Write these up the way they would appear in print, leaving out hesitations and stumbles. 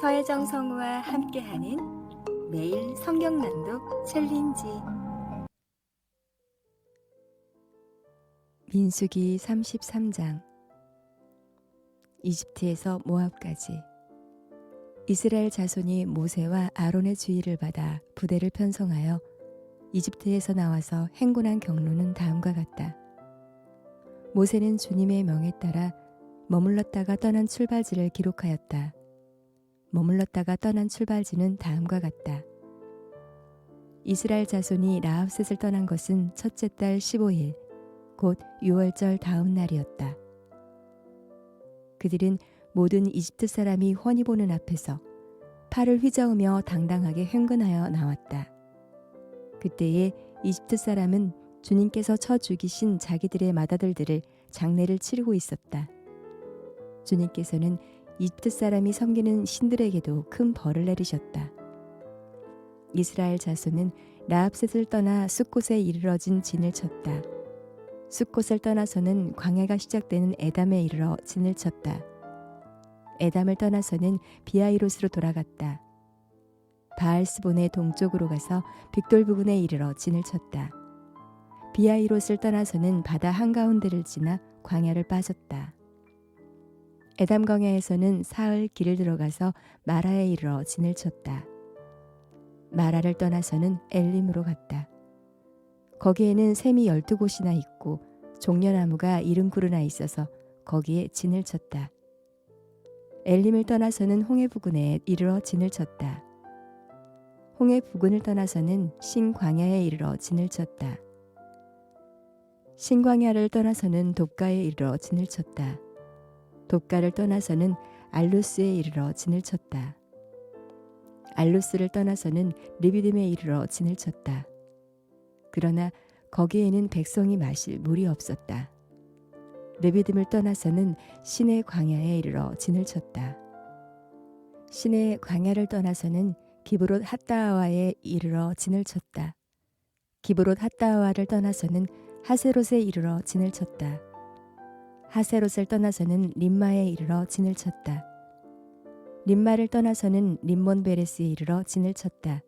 서혜정 성우와 함께하는 매일 성경 낭독 챌린지. 민수기 33장. 이집트에서 모압까지. 이스라엘 자손이 모세와 아론의 주의를 받아 부대를 편성하여 이집트에서 나와서 행군한 경로는 다음과 같다. 모세는 주님의 명에 따라 머물렀다가 떠난 출발지를 기록하였다. 머물렀다가 떠난 출발지는 다음과 같다. 이스라엘 자손이 라합셋을 떠난 것은 첫째 달 15일, 곧 유월절 다음 날이었다. 그들은 모든 이집트 사람이 훤히 보는 앞에서 팔을 휘저으며 당당하게 행군하여 나왔다. 그때에 이집트 사람은 주님께서 쳐 죽이신 자기들의 맏아들들을 장례를 치르고 있었다. 주님께서는 이집트 사람이 섬기는 신들에게도 큰 벌을 내리셨다. 이스라엘 자손은 라합셋을 떠나 숫곳에 이르러진 진을 쳤다. 숫곳을 떠나서는 광야가 시작되는 에담에 이르러 진을 쳤다. 에담을 떠나서는 비하이롯으로 돌아갔다. 바알스본의 동쪽으로 가서 빅돌 부근에 이르러 진을 쳤다. 비하이롯을 떠나서는 바다 한가운데를 지나 광야를 빠졌다. 에담 광야에서는 사흘 길을 들어가서 마라에 이르러 진을 쳤다. 마라를 떠나서는 엘림으로 갔다. 거기에는 샘이 12곳이나 있고 종려나무가 70그루나 있어서 거기에 진을 쳤다. 엘림을 떠나서는 홍해 부근에 이르러 진을 쳤다. 홍해 부근을 떠나서는 신광야에 이르러 진을 쳤다. 신광야를 떠나서는 돕가에 이르러 진을 쳤다. 돕가를 떠나서는 알루스에 이르러 진을 쳤다. 알루스를 떠나서는 리비딤에 이르러 진을 쳤다. 그러나 거기에는 백성이 마실 물이 없었다. 리비딤을 떠나서는 신의 광야에 이르러 진을 쳤다. 신의 광야를 떠나서는 기브롯 핫다와에 이르러 진을 쳤다. 기브롯 핫다와를 떠나서는 하세롯에 이르러 진을 쳤다. 하세롯을 떠나서는 림마에 이르러 진을 쳤다. 림마를 떠나서는 림몬 베레스에 이르러 진을 쳤다.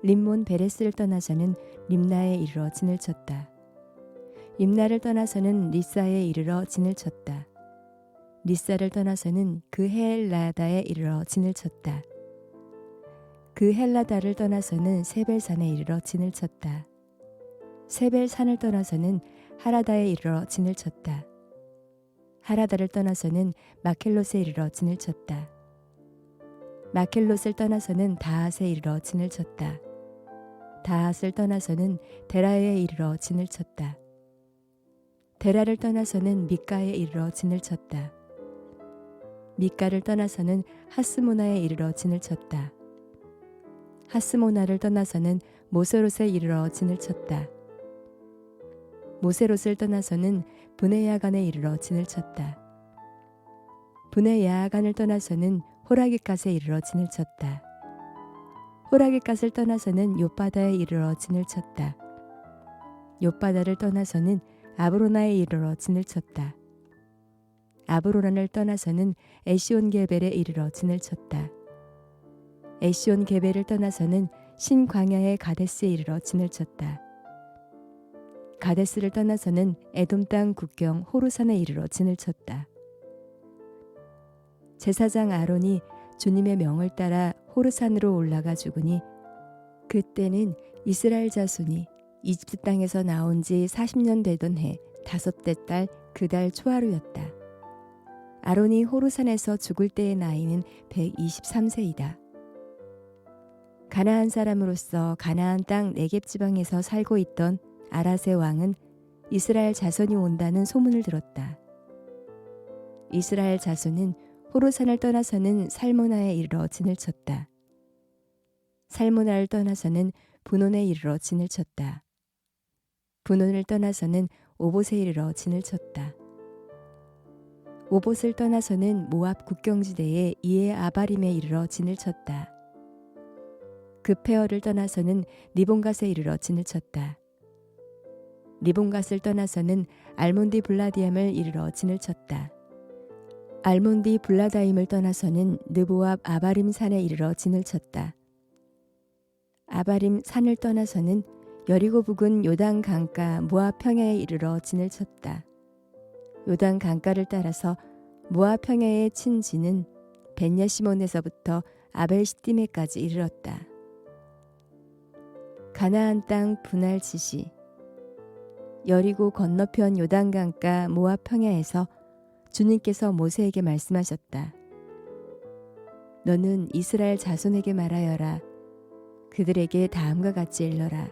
림몬 베레스를 떠나서는 림나에 이르러 진을 쳤다. 림나를 떠나서는 리사에 이르러 진을 쳤다. 리사를 떠나서는 그 헬라다에 이르러 진을 쳤다. 그 헬라다를 떠나서는 세벨산에 이르러 진을 쳤다. 세벨산을 떠나서는 하라다에 이르러 진을 쳤다. 하라다를 떠나서는 마켈롯에 이르러 진을 쳤다. 마켈롯을 떠나서는 다핫에 이르러 진을 쳤다. 다핫을 떠나서는 데라에 이르러 진을 쳤다. 데라를 떠나서는 미가에 이르러 진을 쳤다. 미가를 떠나서는 하스모나에 이르러 진을 쳤다. 하스모나를 떠나서는 모세롯에 이르러 진을 쳤다. 모세롯을 떠나서는 브네야간에 이르러 진을 쳤다. 브네야간을 떠나서는 호라깃갓에 이르러 진을 쳤다. 호라깃갓을 떠나서는 욥바다에 이르러 진을 쳤다. 욥바다를 떠나서는 아브로나에 이르러 진을 쳤다. 아브로나를 떠나서는 에시온게벨에 이르러 진을 쳤다. 에시온게벨을 떠나서는 신광야의 가데스에 이르러 진을 쳤다. 가데스를 떠나서는 에돔 땅 국경 호르산에 이르러 진을 쳤다. 제사장 아론이 주님의 명을 따라 호르산으로 올라가 죽으니 그때는 이스라엘 자손이 이집트 땅에서 나온 지 40년 되던 해 다섯째 달 그 달 초하루였다. 아론이 호르산에서 죽을 때의 나이는 123세이다. 가나안 사람으로서 가나안 땅 네겝 지방에서 살고 있던 아라세 왕은 이스라엘 자손이 온다는 소문을 들었다. 이스라엘 자손은 호르산을 떠나서는 살모나에 이르러 진을 쳤다. 살모나를 떠나서는 분온에 이르러 진을 쳤다. 분온을 떠나서는 오봇에 이르러 진을 쳤다. 오봇을 떠나서는 모압 국경지대의 이에 아바림에 이르러 진을 쳤다. 그페어를 떠나서는 리본갓에 이르러 진을 쳤다. 리본갓을 떠나서는 알몬디 블라디암을 이르러 진을 쳤다. 알몬디 블라다임을 떠나서는 느보압 아바림 산에 이르러 진을 쳤다. 아바림 산을 떠나서는 여리고 부근 요단 강가 모압 평야에 이르러 진을 쳤다. 요단 강가를 따라서 모압 평야에 친 진은 벳야시몬에서부터 아벨시띠메까지 이르렀다. 가나안 땅 분할 지시. 여리고 건너편 요단 강가 모압 평야에서 주님께서 모세에게 말씀하셨다. 너는 이스라엘 자손에게 말하여라. 그들에게 다음과 같이 일러라.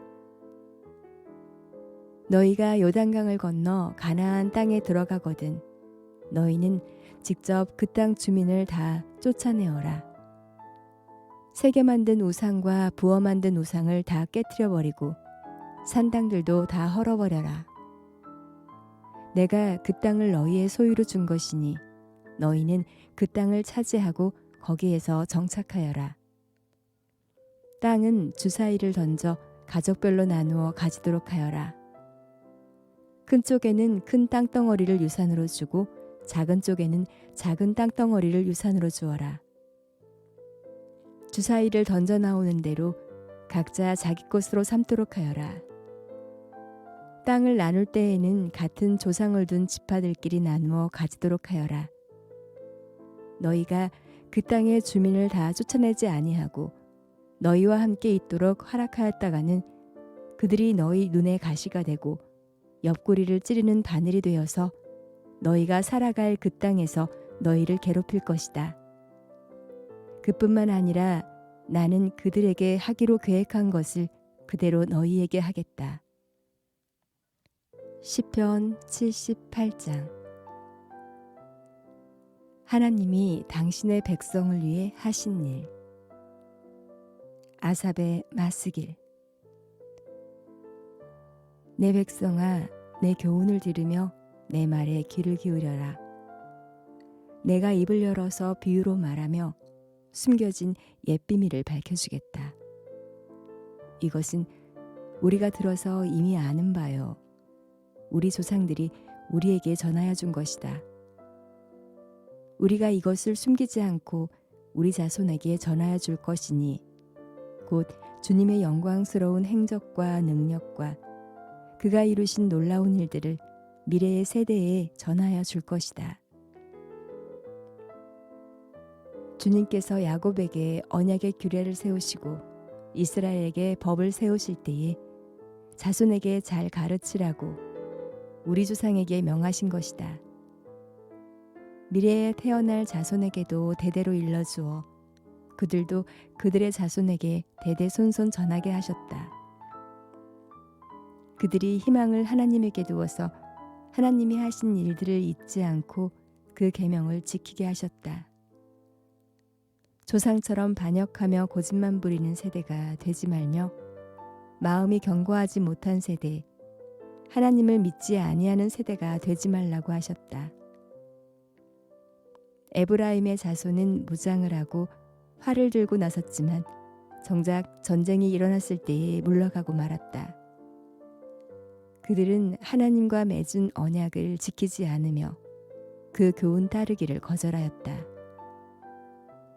너희가 요단강을 건너 가나안 땅에 들어가거든 너희는 직접 그 땅 주민을 다 쫓아내어라. 새겨 만든 우상과 부어 만든 우상을 다 깨트려 버리고 산당들도 다 헐어버려라. 내가 그 땅을 너희의 소유로 준 것이니 너희는 그 땅을 차지하고 거기에서 정착하여라. 땅은 주사위를 던져 가족별로 나누어 가지도록 하여라. 큰 쪽에는 큰 땅덩어리를 유산으로 주고 작은 쪽에는 작은 땅덩어리를 유산으로 주어라. 주사위를 던져 나오는 대로 각자 자기 것으로 삼도록 하여라. 땅을 나눌 때에는 같은 조상을 둔 지파들끼리 나누어 가지도록 하여라. 너희가 그 땅의 주민을 다 쫓아내지 아니하고 너희와 함께 있도록 허락하였다가는 그들이 너희 눈에 가시가 되고 옆구리를 찌르는 바늘이 되어서 너희가 살아갈 그 땅에서 너희를 괴롭힐 것이다. 그뿐만 아니라 나는 그들에게 하기로 계획한 것을 그대로 너희에게 하겠다. 시편 78장. 하나님이 당신의 백성을 위해 하신 일. 아삽의 마스길. 내 백성아, 내 교훈을 들으며 내 말에 귀를 기울여라. 내가 입을 열어서 비유로 말하며 숨겨진 옛 비밀을 밝혀주겠다. 이것은 우리가 들어서 이미 아는 바요. 우리 조상들이 우리에게 전하여 준 것이다. 우리가 이것을 숨기지 않고 우리 자손에게 전하여 줄 것이니 곧 주님의 영광스러운 행적과 능력과 그가 이루신 놀라운 일들을 미래의 세대에 전하여 줄 것이다. 주님께서 야곱에게 언약의 규례를 세우시고 이스라엘에게 법을 세우실 때에 자손에게 잘 가르치라고 우리 조상에게 명하신 것이다. 미래에 태어날 자손에게도 대대로 일러주어 그들도 그들의 자손에게 대대손손 전하게 하셨다. 그들이 희망을 하나님에게 두어서 하나님이 하신 일들을 잊지 않고 그 계명을 지키게 하셨다. 조상처럼 반역하며 고집만 부리는 세대가 되지 말며 마음이 견고하지 못한 세대, 하나님을 믿지 아니하는 세대가 되지 말라고 하셨다. 에브라임의 자손은 무장을 하고 활을 들고 나섰지만 정작 전쟁이 일어났을 때에 물러가고 말았다. 그들은 하나님과 맺은 언약을 지키지 않으며 그 교훈 따르기를 거절하였다.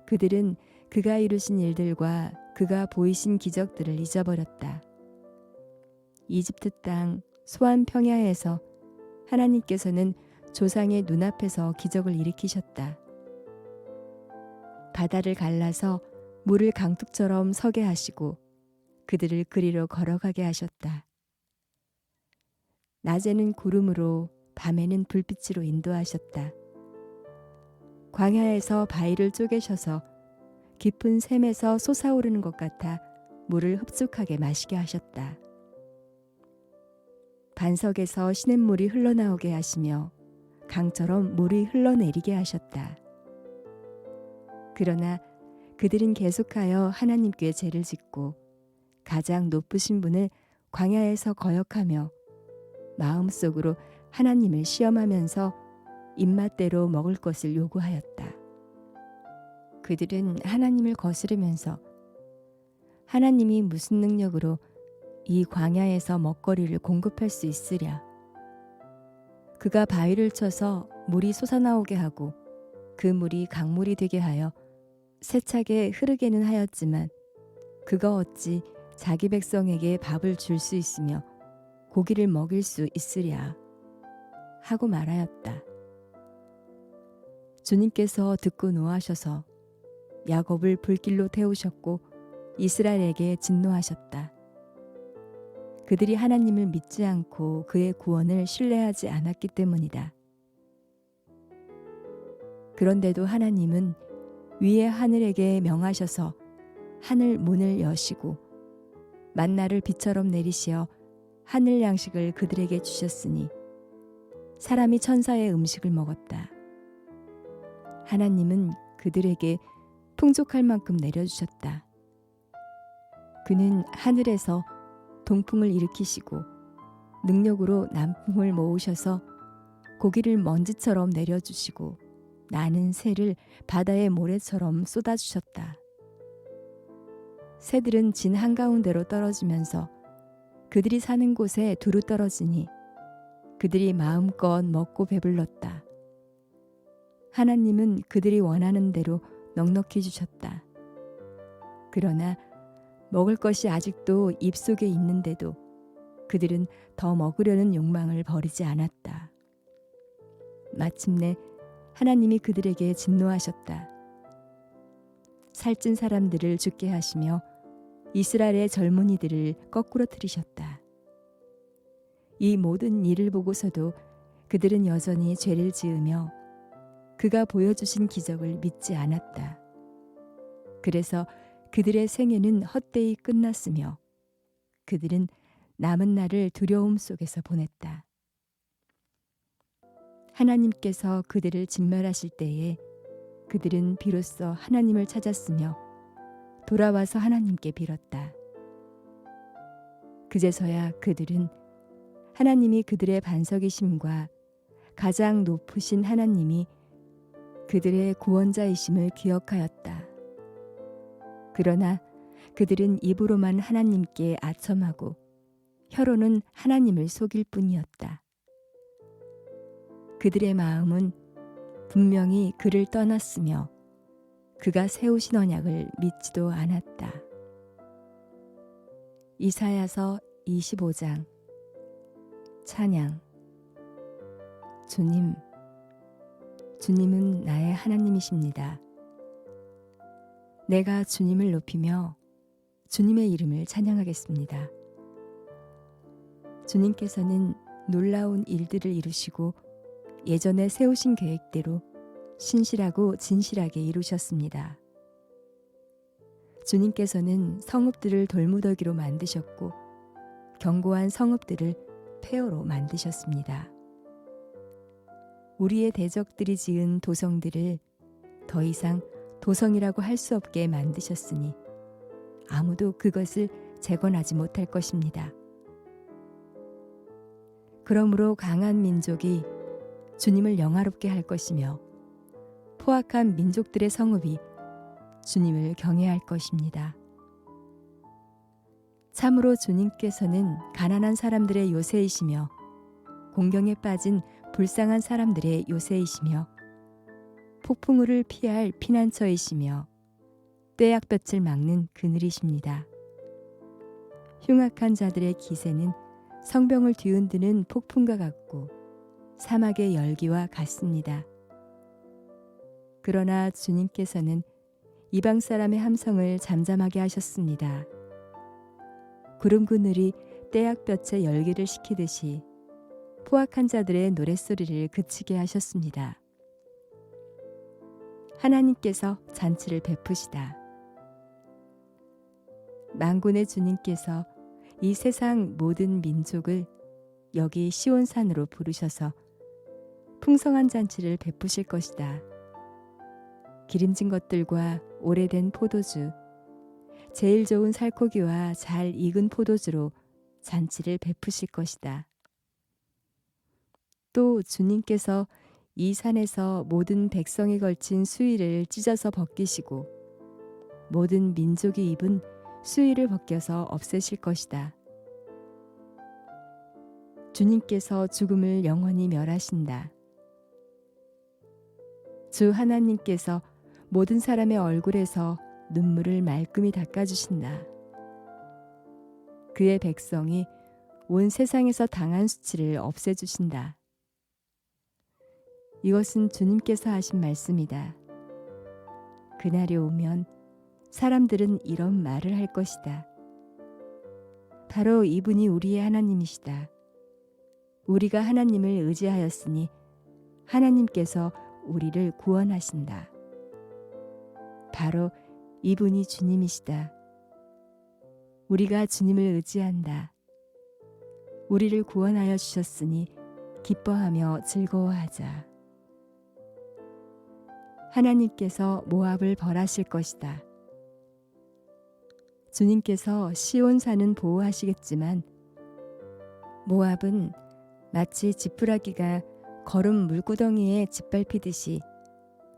그들은 그가 이루신 일들과 그가 보이신 기적들을 잊어버렸다. 이집트 땅 소안 평야에서 하나님께서는 조상의 눈앞에서 기적을 일으키셨다. 바다를 갈라서 물을 강둑처럼 서게 하시고 그들을 그리로 걸어가게 하셨다. 낮에는 구름으로 밤에는 불빛으로 인도하셨다. 광야에서 바위를 쪼개셔서 깊은 샘에서 솟아오르는 것 같아 물을 흡족하게 마시게 하셨다. 반석에서 시냇물이 흘러나오게 하시며 강처럼 물이 흘러내리게 하셨다. 그러나 그들은 계속하여 하나님께 죄를 짓고 가장 높으신 분을 광야에서 거역하며 마음속으로 하나님을 시험하면서 입맛대로 먹을 것을 요구하였다. 그들은 하나님을 거스르면서 하나님이 무슨 능력으로 이 광야에서 먹거리를 공급할 수 있으랴. 그가 바위를 쳐서 물이 솟아나오게 하고 그 물이 강물이 되게 하여 세차게 흐르게는 하였지만 그가 어찌 자기 백성에게 밥을 줄 수 있으며 고기를 먹일 수 있으랴 하고 말하였다. 주님께서 듣고 노하셔서 야곱을 불길로 태우셨고 이스라엘에게 진노하셨다. 그들이 하나님을 믿지 않고 그의 구원을 신뢰하지 않았기 때문이다. 그런데도 하나님은 위의 하늘에게 명하셔서 하늘 문을 여시고 만나를 비처럼 내리시어 하늘 양식을 그들에게 주셨으니 사람이 천사의 음식을 먹었다. 하나님은 그들에게 풍족할 만큼 내려주셨다. 그는 하늘에서 동풍을 일으키시고 능력으로 남풍을 모으셔서 고기를 먼지처럼 내려주시고 나는 새를 바다의 모래처럼 쏟아주셨다. 새들은 진 한가운데로 떨어지면서 그들이 사는 곳에 두루 떨어지니 그들이 마음껏 먹고 배불렀다. 하나님은 그들이 원하는 대로 넉넉히 주셨다. 그러나 먹을 것이 아직도 입속에 있는데도 그들은 더 먹으려는 욕망을 버리지 않았다. 마침내 하나님이 그들에게 진노하셨다. 살찐 사람들을 죽게 하시며 이스라엘의 젊은이들을 거꾸로 들이셨다. 이 모든 일을 보고서도 그들은 여전히 죄를 지으며 그가 보여주신 기적을 믿지 않았다. 그래서 그들의 생애는 헛되이 끝났으며 그들은 남은 날을 두려움 속에서 보냈다. 하나님께서 그들을 진멸하실 때에 그들은 비로소 하나님을 찾았으며 돌아와서 하나님께 빌었다. 그제서야 그들은 하나님이 그들의 반석이심과 가장 높으신 하나님이 그들의 구원자이심을 기억하였다. 그러나 그들은 입으로만 하나님께 아첨하고 혀로는 하나님을 속일 뿐이었다. 그들의 마음은 분명히 그를 떠났으며 그가 세우신 언약을 믿지도 않았다. 이사야서 25장. 찬양. 주님, 주님은 나의 하나님이십니다. 내가 주님을 높이며 주님의 이름을 찬양하겠습니다. 주님께서는 놀라운 일들을 이루시고 예전에 세우신 계획대로 신실하고 진실하게 이루셨습니다. 주님께서는 성읍들을 돌무더기로 만드셨고 견고한 성읍들을 폐허로 만드셨습니다. 우리의 대적들이 지은 도성들을 더 이상 도성이라고 할 수 없게 만드셨으니 아무도 그것을 재건하지 못할 것입니다. 그러므로 강한 민족이 주님을 영화롭게 할 것이며 포악한 민족들의 성읍이 주님을 경외할 것입니다. 참으로 주님께서는 가난한 사람들의 요새이시며 공경에 빠진 불쌍한 사람들의 요새이시며 폭풍우를 피할 피난처이시며 떼약볕을 막는 그늘이십니다. 흉악한 자들의 기세는 성병을 뒤흔드는 폭풍과 같고 사막의 열기와 같습니다. 그러나 주님께서는 이방 사람의 함성을 잠잠하게 하셨습니다. 구름 그늘이 떼약볕의 열기를 식히듯이 포악한 자들의 노랫소리를 그치게 하셨습니다. 하나님께서 잔치를 베푸시다. 만군의 주님께서 이 세상 모든 민족을 여기 시온산으로 부르셔서 풍성한 잔치를 베푸실 것이다. 기름진 것들과 오래된 포도주, 제일 좋은 살코기와 잘 익은 포도주로 잔치를 베푸실 것이다. 또 주님께서 이 산에서 모든 백성이 걸친 수의를 찢어서 벗기시고 모든 민족이 입은 수의를 벗겨서 없애실 것이다. 주님께서 죽음을 영원히 멸하신다. 주 하나님께서 모든 사람의 얼굴에서 눈물을 말끔히 닦아주신다. 그의 백성이 온 세상에서 당한 수치를 없애주신다. 이것은 주님께서 하신 말씀이다. 그날이 오면 사람들은 이런 말을 할 것이다. 바로 이분이 우리의 하나님이시다. 우리가 하나님을 의지하였으니 하나님께서 우리를 구원하신다. 바로 이분이 주님이시다. 우리가 주님을 의지한다. 우리를 구원하여 주셨으니 기뻐하며 즐거워하자. 하나님께서 모압을 벌하실 것이다. 주님께서 시온산은 보호하시겠지만 모압은 마치 지푸라기가 거름 물구덩이에 짓밟히듯이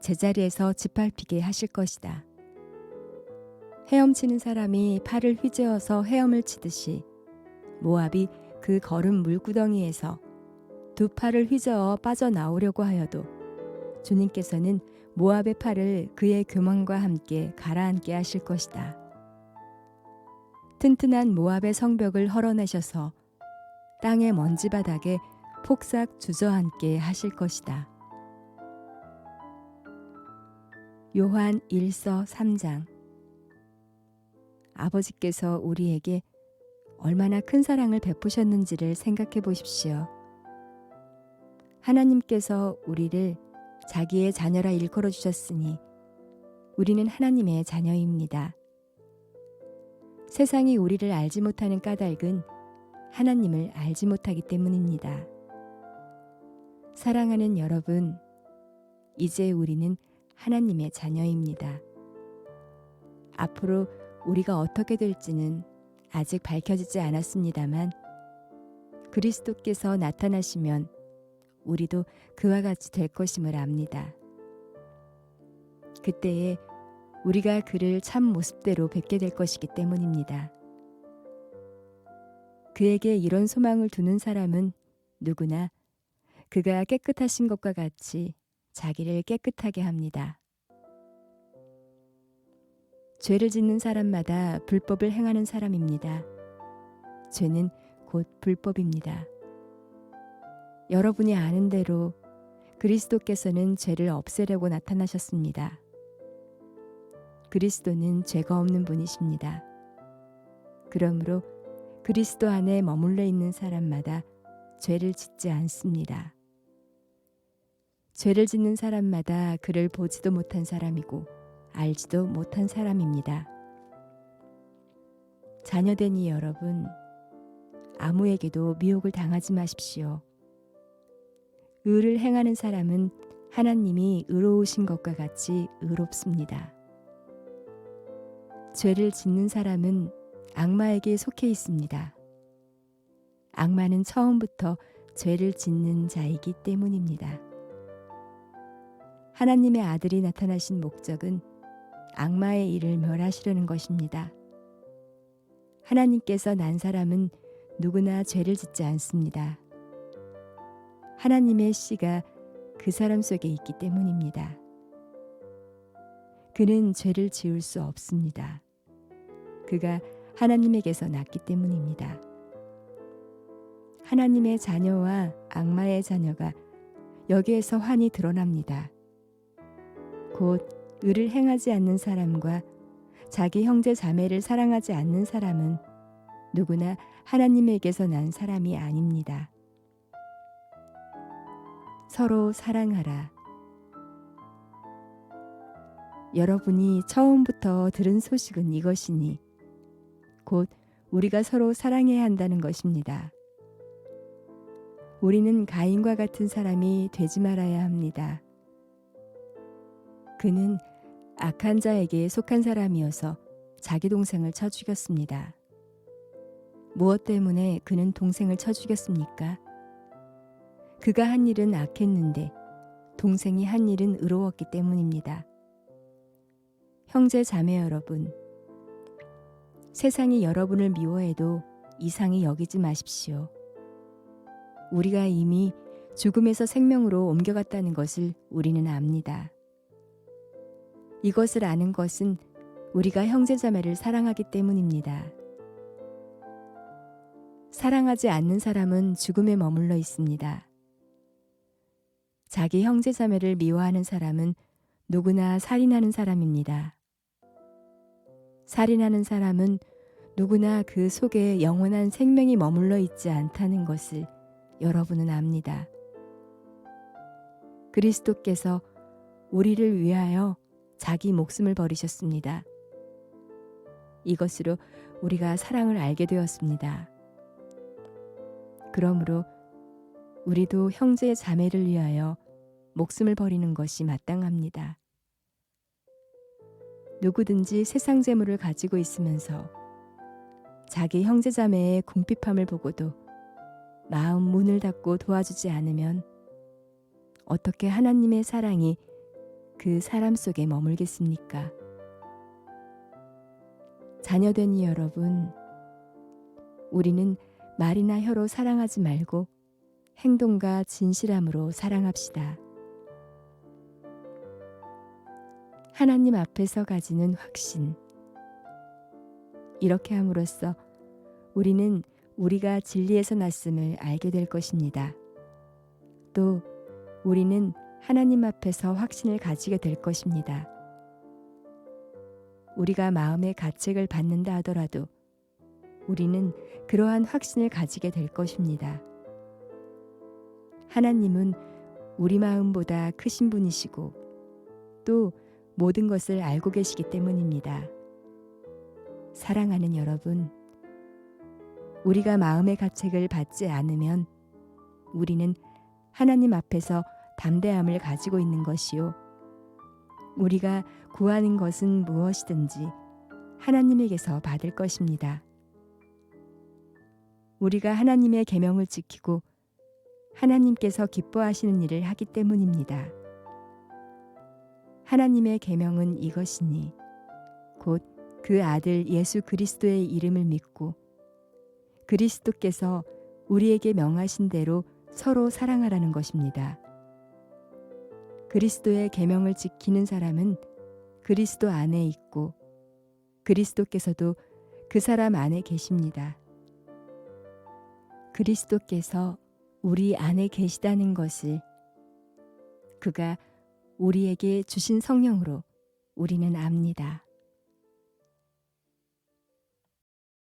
제자리에서 짓밟히게 하실 것이다. 헤엄치는 사람이 팔을 휘저어서 헤엄을 치듯이 모압이 그 거름 물구덩이에서 두 팔을 휘저어 빠져나오려고 하여도 주님께서는 모압의 팔을 그의 교만과 함께 가라앉게 하실 것이다. 튼튼한 모압의 성벽을 헐어내셔서 땅의 먼지바닥에 폭삭 주저앉게 하실 것이다. 요한 1서 3장. 아버지께서 우리에게 얼마나 큰 사랑을 베푸셨는지를 생각해 보십시오. 하나님께서 우리를 자기의 자녀라 일컬어 주셨으니 우리는 하나님의 자녀입니다. 세상이 우리를 알지 못하는 까닭은 하나님을 알지 못하기 때문입니다. 사랑하는 여러분, 이제 우리는 하나님의 자녀입니다. 앞으로 우리가 어떻게 될지는 아직 밝혀지지 않았습니다만 그리스도께서 나타나시면 우리도 그와 같이 될 것임을 압니다. 그때에 우리가 그를 참 모습대로 뵙게 될 것이기 때문입니다. 그에게 이런 소망을 두는 사람은 누구나 그가 깨끗하신 것과 같이 자기를 깨끗하게 합니다. 죄를 짓는 사람마다 불법을 행하는 사람입니다. 죄는 곧 불법입니다. 여러분이 아는 대로 그리스도께서는 죄를 없애려고 나타나셨습니다. 그리스도는 죄가 없는 분이십니다. 그러므로 그리스도 안에 머물러 있는 사람마다 죄를 짓지 않습니다. 죄를 짓는 사람마다 그를 보지도 못한 사람이고 알지도 못한 사람입니다. 자녀되니 여러분, 아무에게도 미혹을 당하지 마십시오. 의를 행하는 사람은 하나님이 의로우신 것과 같이 의롭습니다. 죄를 짓는 사람은 악마에게 속해 있습니다. 악마는 처음부터 죄를 짓는 자이기 때문입니다. 하나님의 아들이 나타나신 목적은 악마의 일을 멸하시려는 것입니다. 하나님께서 난 사람은 누구나 죄를 짓지 않습니다. 하나님의 씨가 그 사람 속에 있기 때문입니다. 그는 죄를 지을 수 없습니다. 그가 하나님에게서 났기 때문입니다. 하나님의 자녀와 악마의 자녀가 여기에서 환히 드러납니다. 곧 의를 행하지 않는 사람과 자기 형제 자매를 사랑하지 않는 사람은 누구나 하나님에게서 난 사람이 아닙니다. 서로 사랑하라. 여러분이 처음부터 들은 소식은 이것이니 곧 우리가 서로 사랑해야 한다는 것입니다. 우리는 가인과 같은 사람이 되지 말아야 합니다. 그는 악한 자에게 속한 사람이어서 자기 동생을 쳐 죽였습니다. 무엇 때문에 그는 동생을 쳐 죽였습니까? 그가 한 일은 악했는데 동생이 한 일은 의로웠기 때문입니다. 형제 자매 여러분, 세상이 여러분을 미워해도 이상히 여기지 마십시오. 우리가 이미 죽음에서 생명으로 옮겨갔다는 것을 우리는 압니다. 이것을 아는 것은 우리가 형제자매를 사랑하기 때문입니다. 사랑하지 않는 사람은 죽음에 머물러 있습니다. 자기 형제자매를 미워하는 사람은 누구나 살인하는 사람입니다. 살인하는 사람은 누구나 그 속에 영원한 생명이 머물러 있지 않다는 것을 여러분은 압니다. 그리스도께서 우리를 위하여 자기 목숨을 버리셨습니다. 이것으로 우리가 사랑을 알게 되었습니다. 그러므로 우리도 형제 자매를 위하여 목숨을 버리는 것이 마땅합니다. 누구든지 세상 재물을 가지고 있으면서 자기 형제 자매의 궁핍함을 보고도 마음 문을 닫고 도와주지 않으면 어떻게 하나님의 사랑이 그 사람 속에 머물겠습니까? 자녀되니 여러분, 우리는 말이나 혀로 사랑하지 말고 행동과 진실함으로 사랑합시다. 하나님 앞에서 가지는 확신. 이렇게 함으로써 우리는 우리가 진리에서 났음을 알게 될 것입니다. 또 우리는 하나님 앞에서 확신을 가지게 될 것입니다. 우리가 마음의 가책을 받는다 하더라도 우리는 그러한 확신을 가지게 될 것입니다. 하나님은 우리 마음보다 크신 분이시고 또 모든 것을 알고 계시기 때문입니다. 사랑하는 여러분, 우리가 마음의 가책을 받지 않으면 우리는 하나님 앞에서 담대함을 가지고 있는 것이요. 우리가 구하는 것은 무엇이든지 하나님에게서 받을 것입니다. 우리가 하나님의 계명을 지키고 하나님께서 기뻐하시는 일을 하기 때문입니다. 하나님의 계명은 이것이니 곧 그 아들 예수 그리스도의 이름을 믿고 그리스도께서 우리에게 명하신 대로 서로 사랑하라는 것입니다. 그리스도의 계명을 지키는 사람은 그리스도 안에 있고 그리스도께서도 그 사람 안에 계십니다. 그리스도께서 우리 안에 계시다는 것을 그가 우리에게 주신 성령으로 우리는 압니다.